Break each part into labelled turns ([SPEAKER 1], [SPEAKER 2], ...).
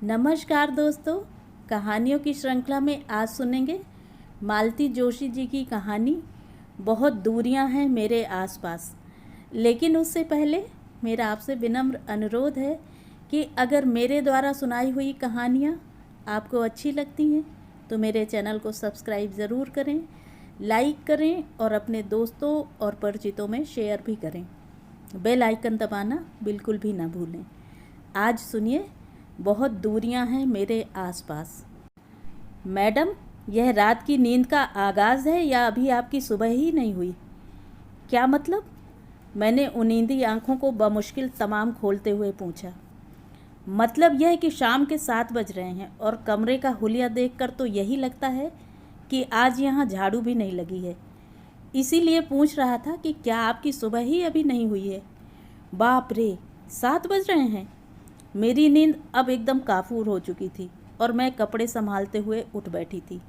[SPEAKER 1] नमस्कार दोस्तों, कहानियों की श्रृंखला में आज सुनेंगे मालती जोशी जी की कहानी बहुत दूरियां हैं मेरे आसपास। लेकिन उससे पहले मेरा आपसे विनम्र अनुरोध है कि अगर मेरे द्वारा सुनाई हुई कहानियां आपको अच्छी लगती हैं तो मेरे चैनल को सब्सक्राइब ज़रूर करें, लाइक करें और अपने दोस्तों और परिचितों में शेयर भी करें। बेल आइकन दबाना बिल्कुल भी ना भूलें। आज सुनिए, बहुत दूरियां हैं मेरे आसपास। मैडम, यह रात की नींद का आगाज़ है या अभी आपकी सुबह ही नहीं हुई? क्या मतलब? मैंने उनींदी आंखों को बमुश्किल तमाम खोलते हुए पूछा। मतलब यह कि शाम के 7 बज रहे हैं और कमरे का हुलिया देखकर तो यही लगता है कि आज यहाँ झाड़ू भी नहीं लगी है। इसीलिए पूछ रहा था कि क्या आपकी सुबह ही अभी नहीं हुई है? बाप रे, 7 बज रहे हैं। मेरी नींद अब एकदम काफूर हो चुकी थी और मैं कपड़े संभालते हुए उठ बैठी थी।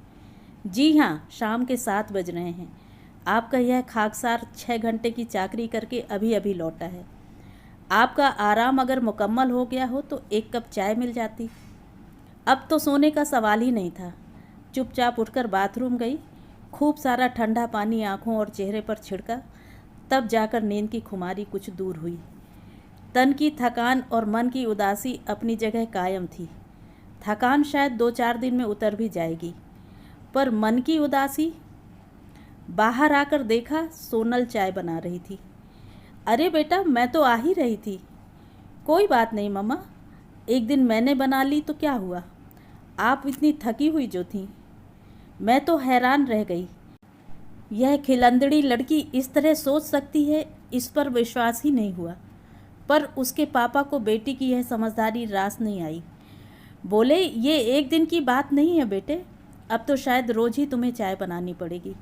[SPEAKER 1] जी हाँ, शाम के 7 बज रहे हैं। आपका यह खाकसार 6 घंटे की चाकरी करके अभी अभी लौटा है। आपका आराम अगर मुकम्मल हो गया हो तो एक कप चाय मिल जाती। अब तो सोने का सवाल ही नहीं था। चुपचाप उठकर बाथरूम गई। खूब सारा ठंडा पानी आँखों और चेहरे पर छिड़का, तब जाकर नींद की खुमारी कुछ दूर हुई। तन की थकान और मन की उदासी अपनी जगह कायम थी। थकान शायद 2-4 दिन में उतर भी जाएगी, पर मन की उदासी। बाहर आकर देखा, सोनल चाय बना रही थी। अरे बेटा, मैं तो आ ही रही थी। कोई बात नहीं मम्मा, एक दिन मैंने बना ली तो क्या हुआ? आप इतनी थकी हुई जो थी। मैं तो हैरान रह गई। यह खिलंदड़ी लड़की इस तरह सोच सकती है, इस पर विश्वास ही नहीं हुआ। पर उसके पापा को बेटी की यह समझदारी रास नहीं आई। बोले, ये एक दिन की बात नहीं है बेटे, अब तो शायद रोज ही तुम्हें चाय बनानी पड़ेगी।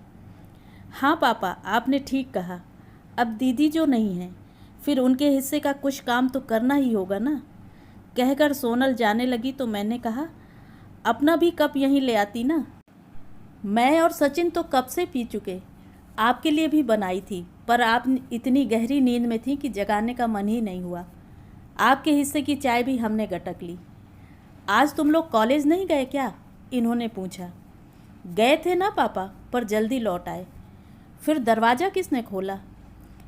[SPEAKER 1] हाँ पापा, आपने ठीक कहा। अब दीदी जो नहीं है, फिर उनके हिस्से का कुछ काम तो करना ही होगा ना। कहकर सोनल जाने लगी तो मैंने कहा, अपना भी कप यहीं ले आती ना। मैं और सचिन तो कब से पी चुके। आपके लिए भी बनाई थी, पर आप इतनी गहरी नींद में थी कि जगाने का मन ही नहीं हुआ। आपके हिस्से की चाय भी हमने गटक ली। आज तुम लोग कॉलेज नहीं गए क्या? इन्होंने पूछा। गए थे ना पापा, पर जल्दी लौट आए। फिर दरवाज़ा किसने खोला?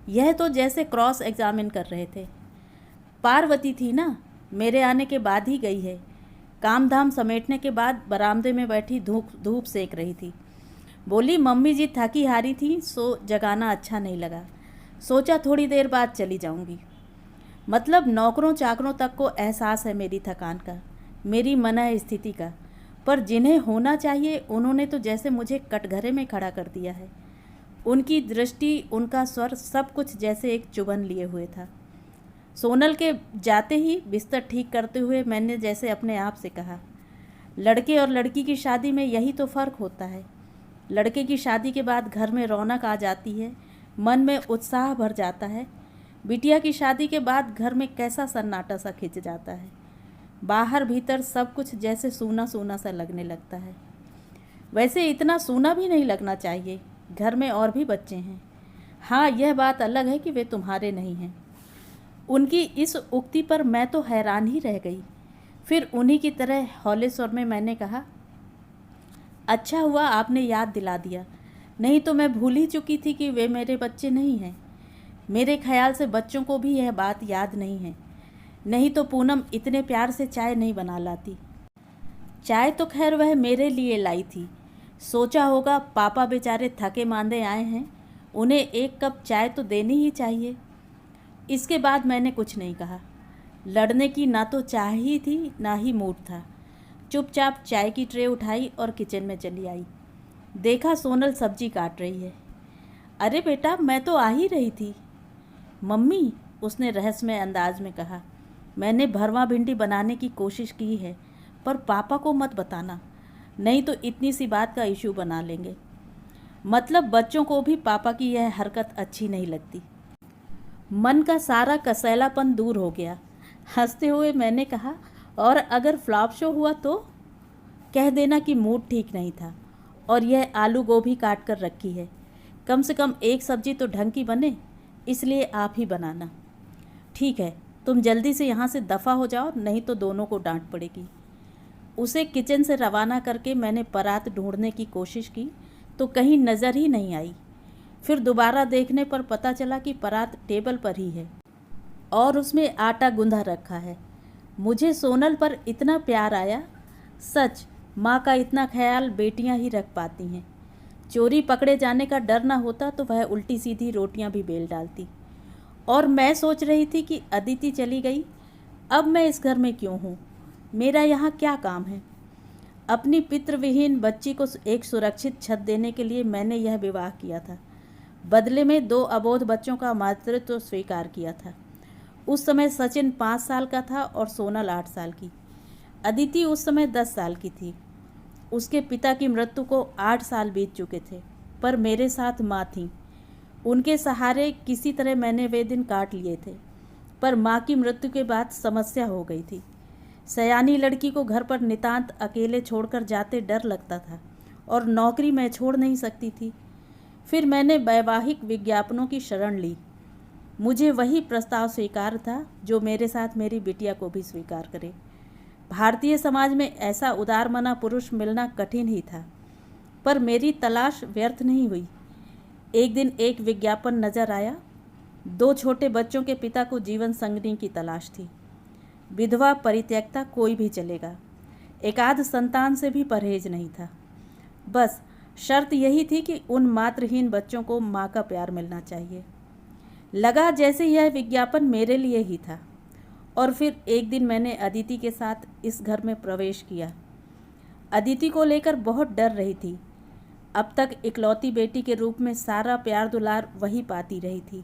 [SPEAKER 1] यह तो जैसे क्रॉस एग्जामिन कर रहे थे। पार्वती थी ना, मेरे आने के बाद ही गई है। काम धाम समेटने के बाद बरामदे में बैठी धूप सेक रही थी। बोली, मम्मी जी थकी हारी थी, सो जगाना अच्छा नहीं लगा। सोचा थोड़ी देर बाद चली जाऊंगी। मतलब नौकरों चाकरों तक को एहसास है मेरी थकान का, मेरी मनः स्थिति का, पर जिन्हें होना चाहिए उन्होंने तो जैसे मुझे कटघरे में खड़ा कर दिया है। उनकी दृष्टि, उनका स्वर, सब कुछ जैसे एक चुभन लिए हुए था। सोनल के जाते ही बिस्तर ठीक करते हुए मैंने जैसे अपने आप से कहा, लड़के और लड़की की शादी में यही तो फ़र्क होता है। लड़के की शादी के बाद घर में रौनक आ जाती है, मन में उत्साह भर जाता है। बिटिया की शादी के बाद घर में कैसा सन्नाटा सा खिंच जाता है। बाहर भीतर सब कुछ जैसे सूना सूना सा लगने लगता है। वैसे इतना सूना भी नहीं लगना चाहिए, घर में और भी बच्चे हैं। हाँ, यह बात अलग है कि वे तुम्हारे नहीं हैं। उनकी इस उक्ति पर मैं तो हैरान ही रह गई। फिर उन्हीं की तरह हौले स्वर में मैंने कहा, अच्छा हुआ आपने याद दिला दिया, नहीं तो मैं भूल ही चुकी थी कि वे मेरे बच्चे नहीं हैं। मेरे ख्याल से बच्चों को भी यह बात याद नहीं है, नहीं तो पूनम इतने प्यार से चाय नहीं बना लाती। चाय तो खैर वह मेरे लिए लाई थी। सोचा होगा पापा बेचारे थके मांदे आए हैं, उन्हें एक कप चाय तो देनी ही चाहिए। इसके बाद मैंने कुछ नहीं कहा। लड़ने की ना तो चाह ही थी ना ही मूड था। चुपचाप चाय की ट्रे उठाई और किचन में चली आई। देखा सोनल सब्जी काट रही है। अरे बेटा, मैं तो आ ही रही थी। मम्मी, उसने रहस्यमय अंदाज में कहा, मैंने भरवा भिंडी बनाने की कोशिश की है, पर पापा को मत बताना, नहीं तो इतनी सी बात का इशू बना लेंगे। मतलब बच्चों को भी पापा की यह हरकत अच्छी नहीं लगती। मन का सारा कसैलापन दूर हो गया। हंसते हुए मैंने कहा, और अगर फ्लॉप शो हुआ तो? कह देना कि मूड ठीक नहीं था और यह आलू गोभी काट कर रखी है, कम से कम एक सब्जी तो ढंग की बने, इसलिए आप ही बनाना। ठीक है, तुम जल्दी से यहाँ से दफ़ा हो जाओ, नहीं तो दोनों को डांट पड़ेगी। उसे किचन से रवाना करके मैंने परात ढूंढने की कोशिश की तो कहीं नज़र ही नहीं आई। फिर दोबारा देखने पर पता चला कि परात टेबल पर ही है और उसमें आटा गूंधा रखा है। मुझे सोनल पर इतना प्यार आया। सच, माँ का इतना ख्याल बेटियाँ ही रख पाती हैं। चोरी पकड़े जाने का डर ना होता तो वह उल्टी सीधी रोटियां भी बेल डालती। और मैं सोच रही थी कि अदिति चली गई, अब मैं इस घर में क्यों हूँ, मेरा यहाँ क्या काम है। अपनी पितृविहीन बच्ची को एक सुरक्षित छत देने के लिए मैंने यह विवाह किया था। बदले में 2 अबोध बच्चों का मातृत्व स्वीकार किया था। उस समय सचिन 5 साल का था और सोनल 8 साल की। अदिति उस समय 10 साल की थी। उसके पिता की मृत्यु को 8 साल बीत चुके थे, पर मेरे साथ माँ थी। उनके सहारे किसी तरह मैंने वे दिन काट लिए थे। पर माँ की मृत्यु के बाद समस्या हो गई थी। सयानी लड़की को घर पर नितांत अकेले छोड़कर जाते डर लगता था और नौकरी मैं छोड़ नहीं सकती थी। फिर मैंने वैवाहिक विज्ञापनों की शरण ली। मुझे वही प्रस्ताव स्वीकार था जो मेरे साथ मेरी बिटिया को भी स्वीकार करे। भारतीय समाज में ऐसा उदारमना पुरुष मिलना कठिन ही था, पर मेरी तलाश व्यर्थ नहीं हुई। एक दिन एक विज्ञापन नजर आया। 2 छोटे बच्चों के पिता को जीवन संगिनी की तलाश थी। विधवा परित्यक्ता कोई भी चलेगा, एकाध संतान से भी परहेज नहीं था। बस शर्त यही थी कि उन मातृहीन बच्चों को माँ का प्यार मिलना चाहिए। लगा जैसे यह विज्ञापन मेरे लिए ही था। और फिर एक दिन मैंने अदिति के साथ इस घर में प्रवेश किया। अदिति को लेकर बहुत डर रही थी। अब तक इकलौती बेटी के रूप में सारा प्यार दुलार वही पाती रही थी।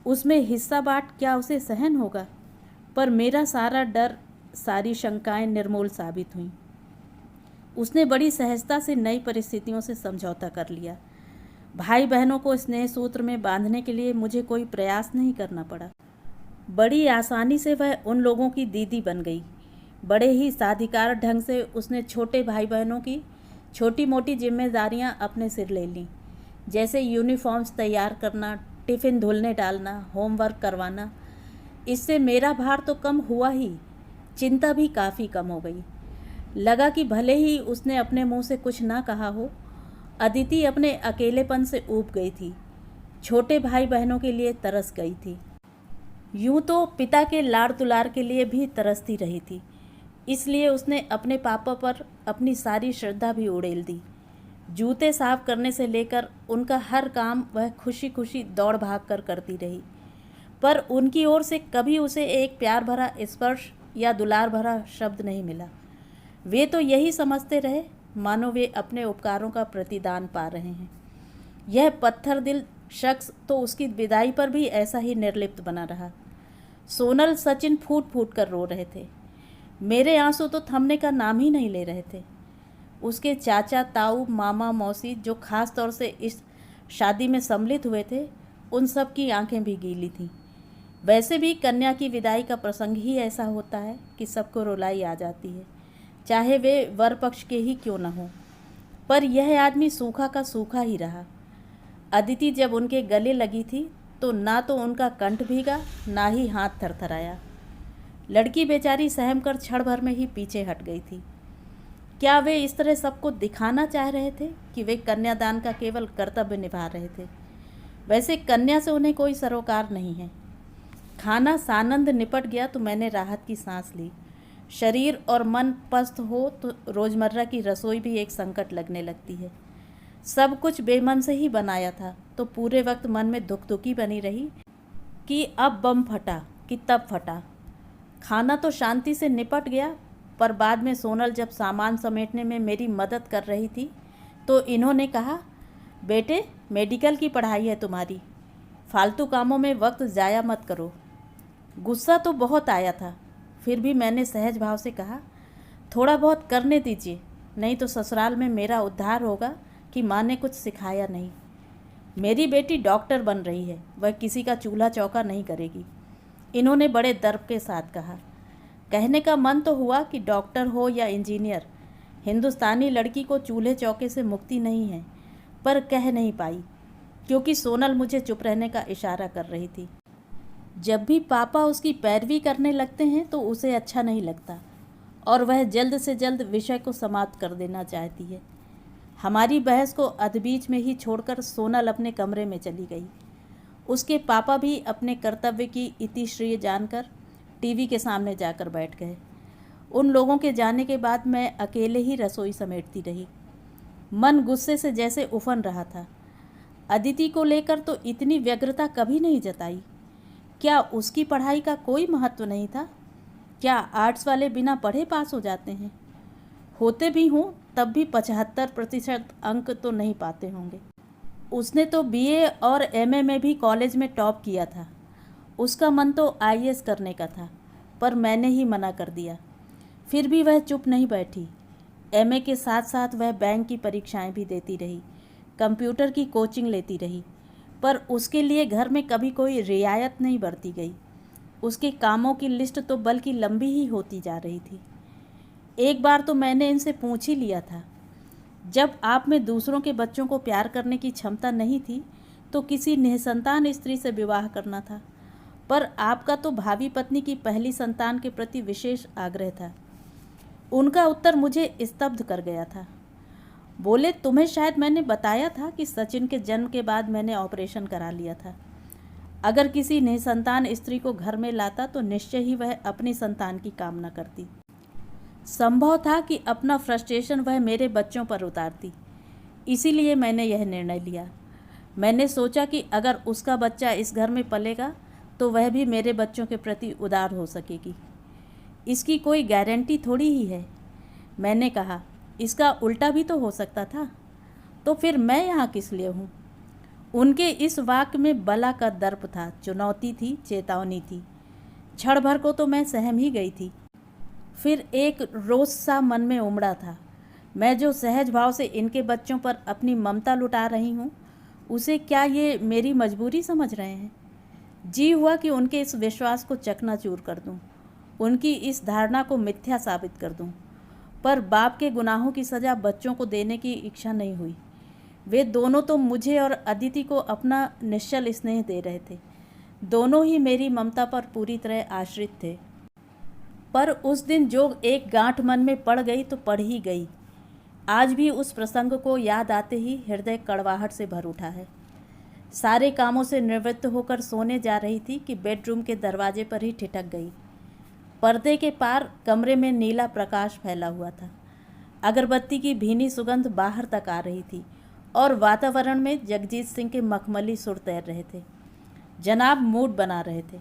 [SPEAKER 1] उसमें हिस्सा बांट क्या उसे सहन होगा? पर मेरा सारा डर, सारी शंकाएं निर्मूल साबित हुईं। उसने बड़ी सहजता से नई परिस्थितियों से समझौता कर लिया। भाई बहनों को स्नेह सूत्र में बांधने के लिए मुझे कोई प्रयास नहीं करना पड़ा। बड़ी आसानी से वह उन लोगों की दीदी बन गई। बड़े ही साधिकार ढंग से उसने छोटे भाई बहनों की छोटी मोटी जिम्मेदारियां अपने सिर ले लीं, जैसे यूनिफॉर्म्स तैयार करना, टिफ़िन धुलने डालना, होमवर्क करवाना। इससे मेरा भार तो कम हुआ ही, चिंता भी काफ़ी कम हो गई। लगा कि भले ही उसने अपने मुंह से कुछ ना कहा हो, अदिति अपने अकेलेपन से ऊब गई थी, छोटे भाई बहनों के लिए तरस गई थी। यूं तो पिता के लाड़ दुलार के लिए भी तरसती रही थी, इसलिए उसने अपने पापा पर अपनी सारी श्रद्धा भी उड़ेल दी। जूते साफ करने से लेकर उनका हर काम वह खुशी खुशी दौड़ भाग कर करती रही, पर उनकी ओर से कभी उसे एक प्यार भरा स्पर्श या दुलार भरा शब्द नहीं मिला। वे तो यही समझते रहे मानो वे अपने उपकारों का प्रतिदान पा रहे हैं। यह पत्थर दिल शख्स तो उसकी विदाई पर भी ऐसा ही निर्लिप्त बना रहा। सोनल, सचिन फूट फूट कर रो रहे थे। मेरे आंसू तो थमने का नाम ही नहीं ले रहे थे। उसके चाचा, ताऊ, मामा, मौसी जो खास तौर से इस शादी में सम्मिलित हुए थे, उन सब की आंखें भी गीली थीं। वैसे भी कन्या की विदाई का प्रसंग ही ऐसा होता है कि सबको रुलाई आ जाती है, चाहे वे वर पक्ष के ही क्यों न हो। पर यह आदमी सूखा का सूखा ही रहा। अदिति जब उनके गले लगी थी तो ना तो उनका कंठ भीगा, ना ही हाथ थरथराया। लड़की बेचारी सहम कर क्षण भर में ही पीछे हट गई थी। क्या वे इस तरह सबको दिखाना चाह रहे थे कि वे कन्यादान का केवल कर्तव्य निभा रहे थे? वैसे कन्या से उन्हें कोई सरोकार नहीं है। खाना सानंद निपट गया तो मैंने राहत की सांस ली। शरीर और मन पस्त हो तो रोज़मर्रा की रसोई भी एक संकट लगने लगती है। सब कुछ बेमन से ही बनाया था तो पूरे वक्त मन में दुखी बनी रही कि अब बम फटा कि तब फटा। खाना तो शांति से निपट गया, पर बाद में सोनल जब सामान समेटने में मेरी मदद कर रही थी तो इन्होंने कहा, बेटे मेडिकल की पढ़ाई है तुम्हारी, फालतू कामों में वक्त ज़ाया मत करो। गुस्सा तो बहुत आया था, फिर भी मैंने सहज भाव से कहा, थोड़ा बहुत करने दीजिए, नहीं तो ससुराल में मेरा उद्धार होगा कि माँ ने कुछ सिखाया नहीं। मेरी बेटी डॉक्टर बन रही है, वह किसी का चूल्हा चौका नहीं करेगी, इन्होंने बड़े दर्प के साथ कहा। कहने का मन तो हुआ कि डॉक्टर हो या इंजीनियर, हिंदुस्तानी लड़की को चूल्हे चौके से मुक्ति नहीं है, पर कह नहीं पाई क्योंकि सोनल मुझे चुप रहने का इशारा कर रही थी। जब भी पापा उसकी पैरवी करने लगते हैं तो उसे अच्छा नहीं लगता। और वह जल्द से जल्द विषय को समाप्त कर देना चाहती है। हमारी बहस को अधबीच में ही छोड़कर सोनल अपने कमरे में चली गई। उसके पापा भी अपने कर्तव्य की इतिश्री जानकर टीवी के सामने जाकर बैठ गए। उन लोगों के जाने के बाद मैं अकेले ही रसोई समेटती रही। मन गुस्से से जैसे उफन रहा था। अदिति को लेकर तो इतनी व्यग्रता कभी नहीं जताई। क्या उसकी पढ़ाई का कोई महत्व नहीं था? क्या आर्ट्स वाले बिना पढ़े पास हो जाते हैं? होते भी हों तब भी 75% अंक तो नहीं पाते होंगे। उसने तो बीए और एमए में भी कॉलेज में टॉप किया था। उसका मन तो आईएएस करने का था, पर मैंने ही मना कर दिया। फिर भी वह चुप नहीं बैठी। एमए के साथ साथ वह बैंक की परीक्षाएं भी देती रही, कंप्यूटर की कोचिंग लेती रही, पर उसके लिए घर में कभी कोई रियायत नहीं बरती गई। उसके कामों की लिस्ट तो बल्कि लंबी ही होती जा रही थी। एक बार तो मैंने इनसे पूछ ही लिया था, जब आप में दूसरों के बच्चों को प्यार करने की क्षमता नहीं थी तो किसी निसंतान स्त्री से विवाह करना था, पर आपका तो भावी पत्नी की पहली संतान के प्रति विशेष आग्रह था। उनका उत्तर मुझे स्तब्ध कर गया था। बोले, तुम्हें शायद मैंने बताया था कि सचिन के जन्म के बाद मैंने ऑपरेशन करा लिया था। अगर किसी निसंतान स्त्री को घर में लाता तो निश्चय ही वह अपनी संतान की कामना करती। संभव था कि अपना फ्रस्ट्रेशन वह मेरे बच्चों पर उतारती। इसीलिए मैंने यह निर्णय लिया। मैंने सोचा कि अगर उसका बच्चा इस घर में पलेगा तो वह भी मेरे बच्चों के प्रति उदार हो सकेगी। इसकी कोई गारंटी थोड़ी ही है। मैंने कहा, इसका उल्टा भी तो हो सकता था। तो फिर मैं यहाँ किस लिए हूँ? उनके इस वाक्य में बला का दर्प था, चुनौती थी, चेतावनी थी। क्षण भर को तो मैं सहम ही गई थी। फिर एक रोष सा मन में उमड़ा था। मैं जो सहज भाव से इनके बच्चों पर अपनी ममता लुटा रही हूँ, उसे क्या ये मेरी मजबूरी समझ रहे हैं? जी हुआ कि उनके इस विश्वास को चकनाचूर कर दूँ, उनकी इस धारणा को मिथ्या साबित कर दूँ। पर बाप के गुनाहों की सज़ा बच्चों को देने की इच्छा नहीं हुई। वे दोनों तो मुझे और अदिति को अपना निश्चल स्नेह दे रहे थे। दोनों ही मेरी ममता पर पूरी तरह आश्रित थे। पर उस दिन जो एक गांठ मन में पड़ गई तो पड़ ही गई। आज भी उस प्रसंग को याद आते ही हृदय कड़वाहट से भर उठा है। सारे कामों से निवृत्त होकर सोने जा रही थी कि बेडरूम के दरवाजे पर ही ठिठक गई। पर्दे के पार कमरे में नीला प्रकाश फैला हुआ था। अगरबत्ती की भीनी सुगंध बाहर तक आ रही थी और वातावरण में जगजीत सिंह के मखमली सुर तैर रहे थे। जनाब मूड बना रहे थे।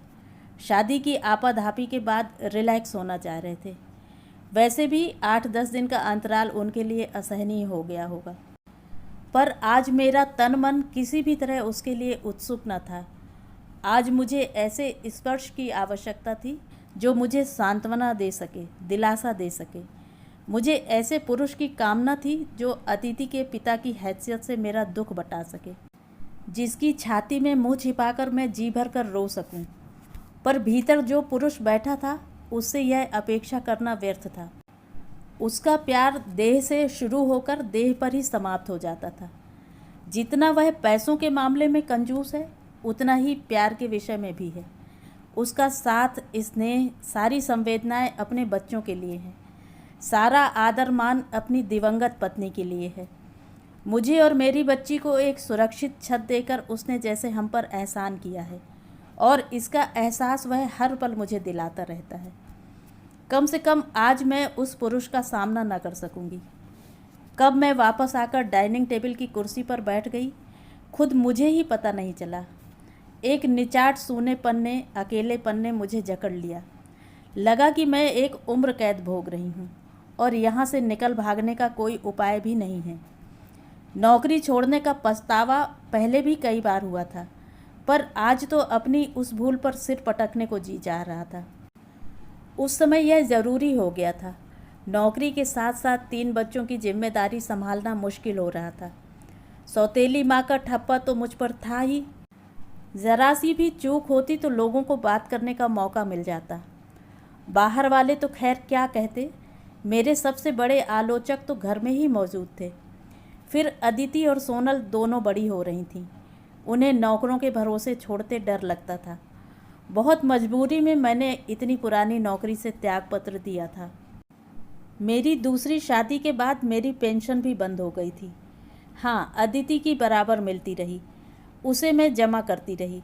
[SPEAKER 1] शादी की आपाधापी के बाद रिलैक्स होना चाह रहे थे। वैसे भी 8-10 दिन का अंतराल उनके लिए असहनीय हो गया होगा, पर आज मेरा तन मन किसी भी तरह उसके लिए उत्सुक न था। आज मुझे ऐसे स्पर्श की आवश्यकता थी जो मुझे सांत्वना दे सके, दिलासा दे सके। मुझे ऐसे पुरुष की कामना थी जो अतिथि के पिता की हैसियत से मेरा दुख बटा सके, जिसकी छाती में मुंह छिपाकर मैं जी भर कर रो सकूं। पर भीतर जो पुरुष बैठा था उससे यह अपेक्षा करना व्यर्थ था। उसका प्यार देह से शुरू होकर देह पर ही समाप्त हो जाता था। जितना वह पैसों के मामले में कंजूस है, उतना ही प्यार के विषय में भी है। उसका साथ, स्नेह, सारी संवेदनाएं अपने बच्चों के लिए हैं। सारा आदर मान अपनी दिवंगत पत्नी के लिए है। मुझे और मेरी बच्ची को एक सुरक्षित छत देकर उसने जैसे हम पर एहसान किया है, और इसका एहसास वह हर पल मुझे दिलाता रहता है। कम से कम आज मैं उस पुरुष का सामना न कर सकूंगी। कब मैं वापस आकर डाइनिंग टेबल की कुर्सी पर बैठ गई, खुद मुझे ही पता नहीं चला। एक निचाट सूनेपन ने, अकेलेपन ने मुझे जकड़ लिया। लगा कि मैं एक उम्र कैद भोग रही हूँ और यहाँ से निकल भागने का कोई उपाय भी नहीं है। नौकरी छोड़ने का पछतावा पहले भी कई बार हुआ था, पर आज तो अपनी उस भूल पर सिर पटकने को जी जा रहा था। उस समय यह ज़रूरी हो गया था। नौकरी के साथ साथ 3 बच्चों की जिम्मेदारी संभालना मुश्किल हो रहा था। सौतेली माँ का ठप्पा तो मुझ पर था ही। ज़रा सी भी चूक होती तो लोगों को बात करने का मौका मिल जाता। बाहर वाले तो खैर क्या कहते, मेरे सबसे बड़े आलोचक तो घर में ही मौजूद थे। फिर अदिति और सोनल दोनों बड़ी हो रही थीं। उन्हें नौकरों के भरोसे छोड़ते डर लगता था। बहुत मजबूरी में मैंने इतनी पुरानी नौकरी से त्यागपत्र दिया था। मेरी दूसरी शादी के बाद मेरी पेंशन भी बंद हो गई थी। हाँ, अदिति की बराबर मिलती रही, उसे मैं जमा करती रही।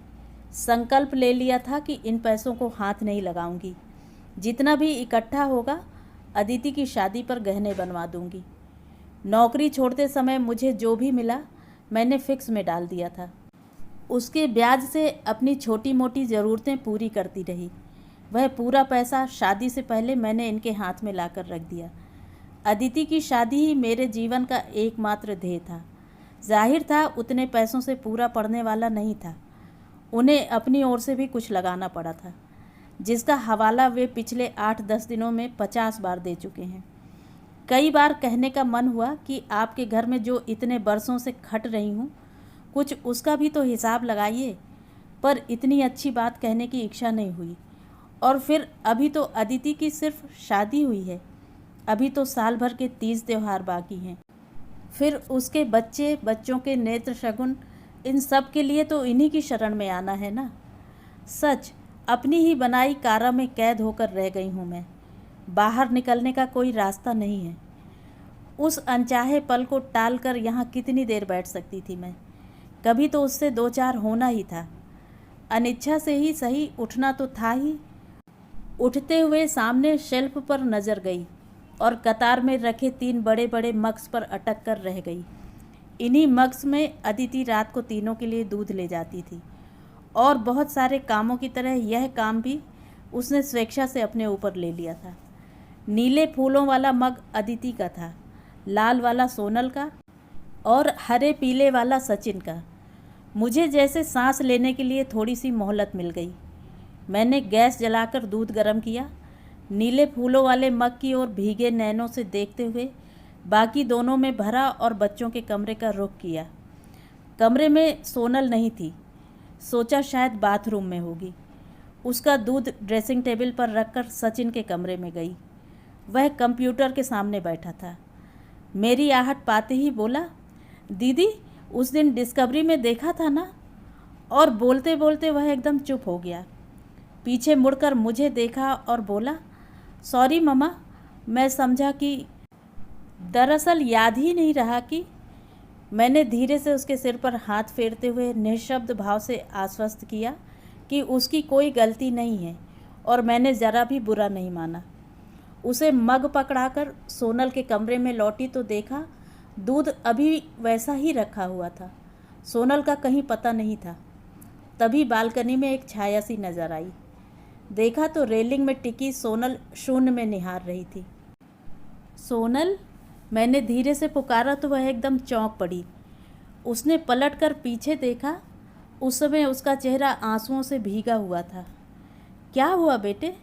[SPEAKER 1] संकल्प ले लिया था कि इन पैसों को हाथ नहीं लगाऊंगी। जितना भी इकट्ठा होगा अदिति की शादी पर गहने बनवा दूंगी। नौकरी छोड़ते समय मुझे जो भी मिला मैंने फिक्स में डाल दिया था। उसके ब्याज से अपनी छोटी मोटी ज़रूरतें पूरी करती रही। वह पूरा पैसा शादी से पहले मैंने इनके हाथ में लाकर रख दिया। अदिति की शादी ही मेरे जीवन का एकमात्र ध्येय था। जाहिर था उतने पैसों से पूरा पड़ने वाला नहीं था। उन्हें अपनी ओर से भी कुछ लगाना पड़ा था, जिसका हवाला वे पिछले 8-10 दिनों में 50 बार दे चुके हैं। कई बार कहने का मन हुआ कि आपके घर में जो इतने बरसों से खट रही हूँ, कुछ उसका भी तो हिसाब लगाइए, पर इतनी अच्छी बात कहने की इच्छा नहीं हुई। और फिर अभी तो अदिति की सिर्फ शादी हुई है, अभी तो साल भर के 30 त्यौहार बाकी हैं। फिर उसके बच्चे, बच्चों के नेत्र शगुन, इन सब के लिए तो इन्हीं की शरण में आना है ना। सच, अपनी ही बनाई कारा में कैद होकर रह गई हूँ मैं। बाहर निकलने का कोई रास्ता नहीं है। उस अनचाहे पल को टाल कर यहाँ कितनी देर बैठ सकती थी मैं। कभी तो उससे 2-4 होना ही था। अनिच्छा से ही सही, उठना तो था ही। उठते हुए सामने शेल्फ पर नज़र गई और कतार में रखे 3 बड़े बड़े मग्स पर अटक कर रह गई। इन्हीं मग्स में अदिति रात को तीनों के लिए दूध ले जाती थी, और बहुत सारे कामों की तरह यह काम भी उसने स्वेच्छा से अपने ऊपर ले लिया था। नीले फूलों वाला मग अदिति का था, लाल वाला सोनल का और हरे पीले वाला सचिन का। मुझे जैसे सांस लेने के लिए थोड़ी सी मोहलत मिल गई। मैंने गैस जलाकर दूध गर्म किया। नीले फूलों वाले मग की ओर भीगे नैनों से देखते हुए बाकी दोनों में भरा और बच्चों के कमरे का रुख किया। कमरे में सोनल नहीं थी। सोचा शायद बाथरूम में होगी। उसका दूध ड्रेसिंग टेबल पर रखकर सचिन के कमरे में गई। वह कंप्यूटर के सामने बैठा था। मेरी आहट पाते ही बोला, दीदी उस दिन डिस्कवरी में देखा था ना। और बोलते बोलते वह एकदम चुप हो गया। पीछे मुड़कर मुझे देखा और बोला, सॉरी मम्मा, मैं समझा कि दरअसल याद ही नहीं रहा कि। मैंने धीरे से उसके सिर पर हाथ फेरते हुए निःशब्द भाव से आश्वस्त किया कि उसकी कोई गलती नहीं है और मैंने ज़रा भी बुरा नहीं माना। उसे मग पकड़ाकर सोनल के कमरे में लौटी तो देखा दूध अभी वैसा ही रखा हुआ था। सोनल का कहीं पता नहीं था। तभी बालकनी में एक छाया सी नज़र आई। देखा तो रेलिंग में टिकी सोनल शून्य में निहार रही थी। सोनल, मैंने धीरे से पुकारा तो वह एकदम चौंक पड़ी। उसने पलटकर पीछे देखा। उस समय उसका चेहरा आंसुओं से भीगा हुआ था। क्या हुआ बेटे?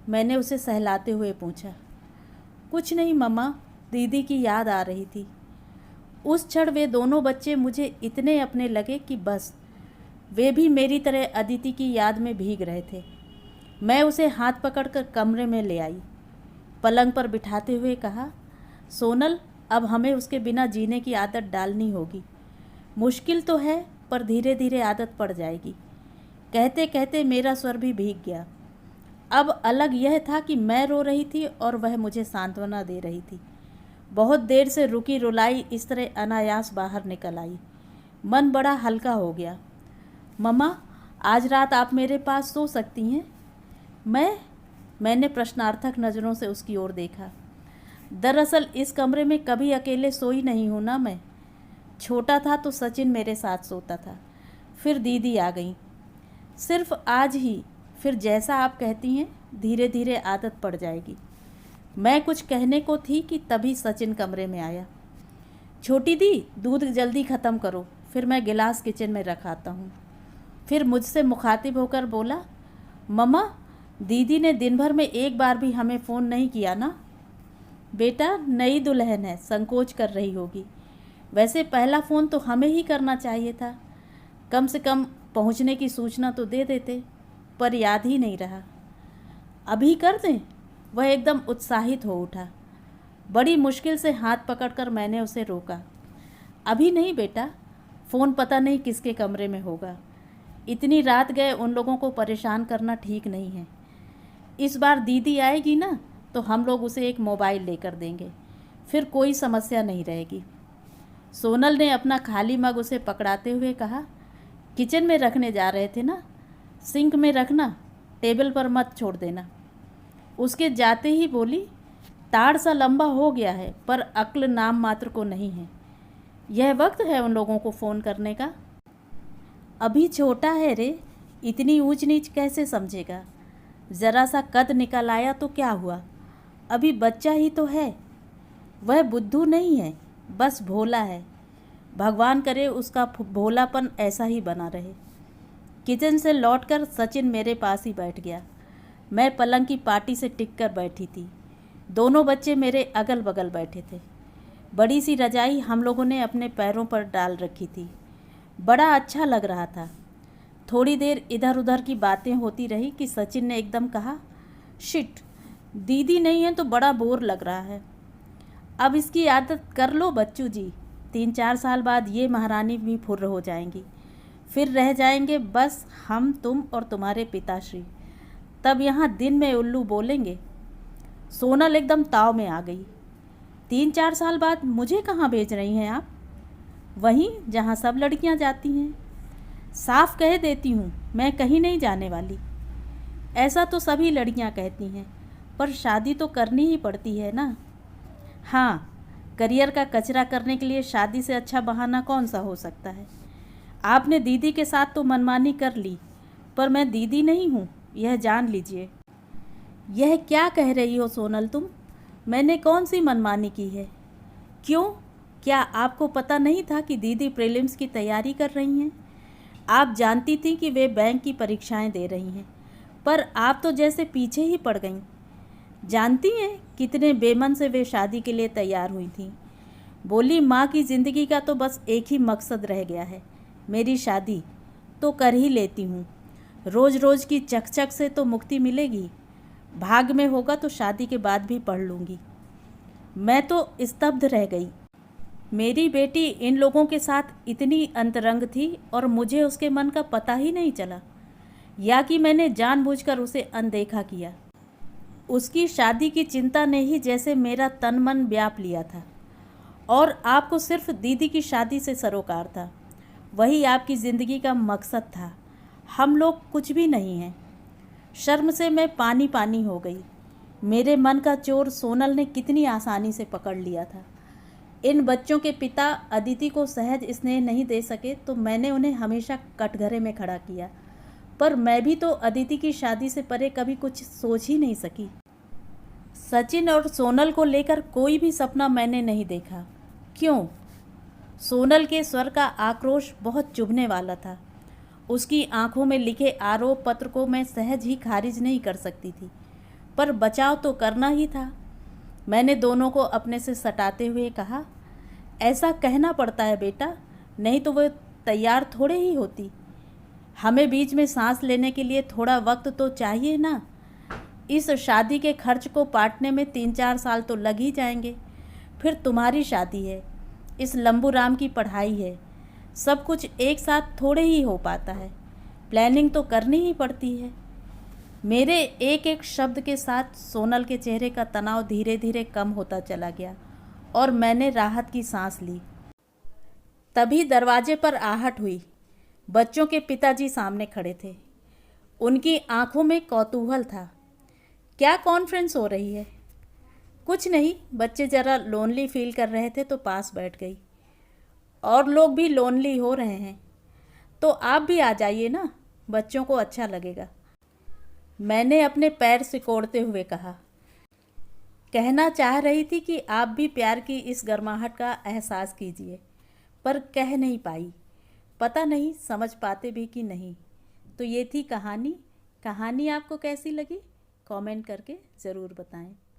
[SPEAKER 1] मैंने उसे सहलाते हुए पूछा। कुछ नहीं मम्मा, दीदी की याद आ रही थी। उस क्षण वे दोनों बच्चे मुझे इतने अपने लगे कि बस, वे भी मेरी तरह अदिति की याद में भीग रहे थे। मैं उसे हाथ पकड़कर कमरे में ले आई। पलंग पर बिठाते हुए कहा, सोनल, अब हमें उसके बिना जीने की आदत डालनी होगी। मुश्किल तो है पर धीरे धीरे आदत पड़ जाएगी। कहते कहते मेरा स्वर भी भीग गया। अब अलग यह था कि मैं रो रही थी और वह मुझे सांत्वना दे रही थी। बहुत देर से रुकी रुलाई इस तरह अनायास बाहर निकल आई। मन बड़ा हल्का हो गया। मम्मा, आज रात आप मेरे पास सो सकती हैं? मैंने प्रश्नार्थक नज़रों से उसकी ओर देखा। दरअसल इस कमरे में कभी अकेले सोई नहीं हूँ ना मैं। छोटा था तो सचिन मेरे साथ सोता था, फिर दीदी आ गई। सिर्फ आज ही, फिर जैसा आप कहती हैं धीरे धीरे आदत पड़ जाएगी। मैं कुछ कहने को थी कि तभी सचिन कमरे में आया। छोटी दी, दूध जल्दी ख़त्म करो, फिर मैं गिलास किचन में रखाता हूँ। फिर मुझसे मुखातिब होकर बोला, मम्मा, दीदी ने दिन भर में एक बार भी हमें फ़ोन नहीं किया ना। बेटा, नई दुल्हन है, संकोच कर रही होगी। वैसे पहला फ़ोन तो हमें ही करना चाहिए था। कम से कम पहुंचने की सूचना तो दे देते, पर याद ही नहीं रहा। अभी कर दें? वह एकदम उत्साहित हो उठा। बड़ी मुश्किल से हाथ पकड़कर मैंने उसे रोका। अभी नहीं बेटा, फ़ोन पता नहीं किसके कमरे में होगा। इतनी रात गए उन लोगों को परेशान करना ठीक नहीं है। इस बार दीदी आएगी ना, तो हम लोग उसे एक मोबाइल लेकर देंगे, फिर कोई समस्या नहीं रहेगी। सोनल ने अपना खाली मग उसे पकड़ाते हुए कहा, किचन में रखने जा रहे थे ना, सिंक में रखना, टेबल पर मत छोड़ देना। उसके जाते ही बोली, ताड़ सा लंबा हो गया है पर अक्ल नाम मात्र को नहीं है। यह वक्त है उन लोगों को फ़ोन करने का। अभी छोटा है रे, इतनी ऊंच नीच कैसे समझेगा। ज़रा सा कद निकल आया तो क्या हुआ, अभी बच्चा ही तो है। वह बुद्धू नहीं है, बस भोला है। भगवान करे उसका भोलापन ऐसा ही बना रहे। किचन से लौटकर सचिन मेरे पास ही बैठ गया। मैं पलंग की पाटी से टिक कर बैठी थी। दोनों बच्चे मेरे अगल बगल बैठे थे। बड़ी सी रजाई हम लोगों ने अपने पैरों पर डाल रखी थी। बड़ा अच्छा लग रहा था। थोड़ी देर इधर उधर की बातें होती रही कि सचिन ने एकदम कहा, शिट, दीदी नहीं है तो बड़ा बोर लग रहा है। अब इसकी आदत कर लो बच्चू जी, 3-4 साल बाद ये महारानी भी फुर्र हो जाएंगी। फिर रह जाएंगे बस हम, तुम और तुम्हारे पिताश्री। तब यहाँ दिन में उल्लू बोलेंगे। सोनल एकदम ताव में आ गई। 3-4 साल बाद मुझे कहाँ भेज रही हैं आप? वहीं जहाँ सब लड़कियाँ जाती हैं। साफ कह देती हूँ, मैं कहीं नहीं जाने वाली। ऐसा तो सभी लड़कियाँ कहती हैं, पर शादी तो करनी ही पड़ती है ना। हाँ, करियर का कचरा करने के लिए शादी से अच्छा बहाना कौन सा हो सकता है। आपने दीदी के साथ तो मनमानी कर ली, पर मैं दीदी नहीं हूँ, यह जान लीजिए। यह क्या कह रही हो सोनल तुम? मैंने कौन सी मनमानी की है? क्यों, क्या आपको पता नहीं था कि दीदी प्रीलिम्स की तैयारी कर रही हैं? आप जानती थी कि वे बैंक की परीक्षाएं दे रही हैं, पर आप तो जैसे पीछे ही पड़ गईं। जानती हैं कितने बेमन से वे शादी के लिए तैयार हुई थीं। बोली, माँ की ज़िंदगी का तो बस एक ही मकसद रह गया है, मेरी शादी तो कर ही लेती हूँ। रोज़ रोज़ की चकचक से तो मुक्ति मिलेगी। भाग में होगा तो शादी के बाद भी पढ़ लूँगी। मैं तो स्तब्ध रह गई। मेरी बेटी इन लोगों के साथ इतनी अंतरंग थी और मुझे उसके मन का पता ही नहीं चला, या कि मैंने जानबूझकर उसे अनदेखा किया। उसकी शादी की चिंता ने ही जैसे मेरा तन मन व्याप लिया था, और आपको सिर्फ दीदी की शादी से सरोकार था। वही आपकी ज़िंदगी का मकसद था। हम लोग कुछ भी नहीं हैं। शर्म से मैं पानी पानी हो गई। मेरे मन का चोर सोनल ने कितनी आसानी से पकड़ लिया था। इन बच्चों के पिता अदिति को सहज स्नेह नहीं दे सके तो मैंने उन्हें हमेशा कटघरे में खड़ा किया, पर मैं भी तो अदिति की शादी से परे कभी कुछ सोच ही नहीं सकी। सचिन और सोनल को लेकर कोई भी सपना मैंने नहीं देखा। क्यों? सोनल के स्वर का आक्रोश बहुत चुभने वाला था। उसकी आंखों में लिखे आरोप पत्र को मैं सहज ही खारिज नहीं कर सकती थी, पर बचाव तो करना ही था। मैंने दोनों को अपने से सटाते हुए कहा, ऐसा कहना पड़ता है बेटा, नहीं तो वह तैयार थोड़े ही होती। हमें बीच में सांस लेने के लिए थोड़ा वक्त तो चाहिए ना। इस शादी के खर्च को पाटने में 3-4 साल तो लग ही जाएंगे। फिर तुम्हारी शादी है, इस लंबू राम की पढ़ाई है। सब कुछ एक साथ थोड़े ही हो पाता है, प्लानिंग तो करनी ही पड़ती है। मेरे एक एक शब्द के साथ सोनल के चेहरे का तनाव धीरे धीरे कम होता चला गया और मैंने राहत की सांस ली। तभी दरवाजे पर आहट हुई। बच्चों के पिताजी सामने खड़े थे। उनकी आंखों में कौतूहल था। क्या कॉन्फ्रेंस हो रही है? कुछ नहीं, बच्चे ज़रा लोनली फील कर रहे थे तो पास बैठ गई। और लोग भी लोनली हो रहे हैं तो आप भी आ जाइए ना, बच्चों को अच्छा लगेगा। मैंने अपने पैर सिकोड़ते हुए कहा। कहना चाह रही थी कि आप भी प्यार की इस गर्माहट का एहसास कीजिए, पर कह नहीं पाई। पता नहीं समझ पाते भी कि नहीं। तो ये थी कहानी। कहानी आपको कैसी लगी कमेंट करके ज़रूर बताएं।